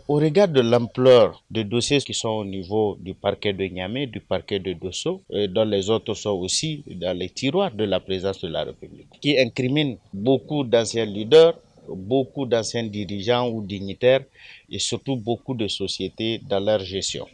Au regard de l'ampleur des dossiers qui sont au niveau du parquet de Niamey, du parquet de Dosso, et dont les autres sont aussi dans les tiroirs de la présidence de la République, qui incriminent beaucoup d'anciens leaders, beaucoup d'anciens dirigeants ou dignitaires et surtout beaucoup de sociétés dans leur gestion.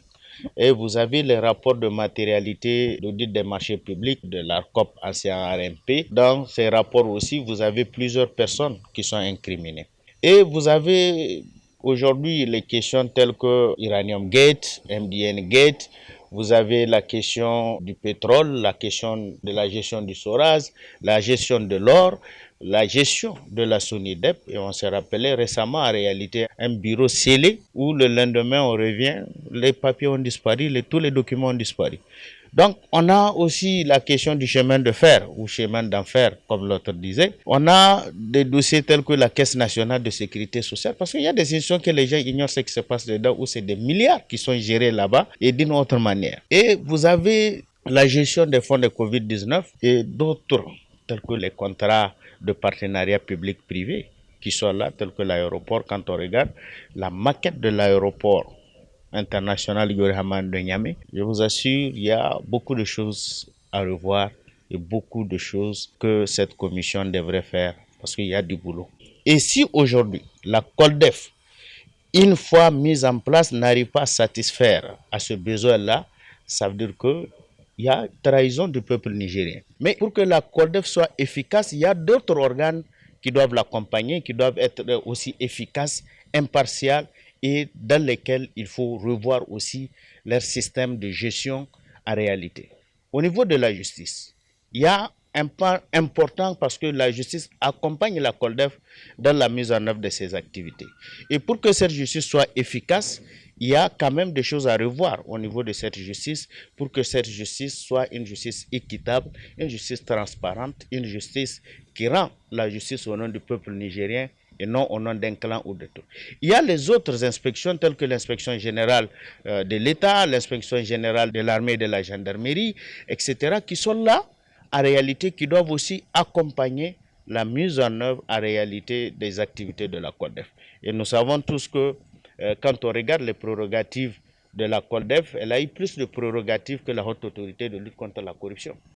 Et vous avez les rapports de matérialité d'audit des marchés publics de l'ARCOP, ancien RMP. Dans ces rapports aussi, vous avez plusieurs personnes qui sont incriminées. Et vous avez aujourd'hui les questions telles que Iranium Gate, MDN Gate, vous avez la question du pétrole, la question de la gestion du SORAS, la gestion de l'or, la gestion de la SONIDEP. Et on s'est rappelé récemment, en réalité, un bureau scellé où le lendemain, on revient, les papiers ont disparu, tous les documents ont disparu. Donc, on a aussi la question du chemin de fer ou chemin d'enfer, comme l'autre disait. On a des dossiers tels que la Caisse nationale de sécurité sociale, parce qu'il y a des institutions que les gens ignorent ce qui se passe dedans, où c'est des milliards qui sont gérés là-bas et d'une autre manière. Et vous avez la gestion des fonds de Covid-19 et d'autres, tels que les contrats de partenariat public-privé qui sont là, tels que l'aéroport. Quand on regarde la maquette de l'aéroport international Yuri Haman de Niamey, je vous assure, il y a beaucoup de choses à revoir et beaucoup de choses que cette commission devrait faire parce qu'il y a du boulot. Et si aujourd'hui, la COLDEF, une fois mise en place, n'arrive pas à satisfaire à ce besoin-là, ça veut dire que il y a trahison du peuple nigérien. Mais pour que la COLDEF soit efficace, il y a d'autres organes qui doivent l'accompagner, qui doivent être aussi efficaces, impartiaux et dans lesquels il faut revoir aussi leur système de gestion en réalité. Au niveau de la justice, il y a un pas important parce que la justice accompagne la COLDEF dans la mise en œuvre de ses activités. Et pour que cette justice soit efficace, il y a quand même des choses à revoir au niveau de cette justice pour que cette justice soit une justice équitable, une justice transparente, une justice qui rend la justice au nom du peuple nigérien et non au nom d'un clan ou de tout. Il y a les autres inspections telles que l'inspection générale de l'État, l'inspection générale de l'armée et de la gendarmerie, etc., qui sont là en réalité, qui doivent aussi accompagner la mise en œuvre en réalité des activités de la COLDEF. Et nous savons tous que quand on regarde les prérogatives de la COLDEF, elle a eu plus de prérogatives que la haute autorité de lutte contre la corruption.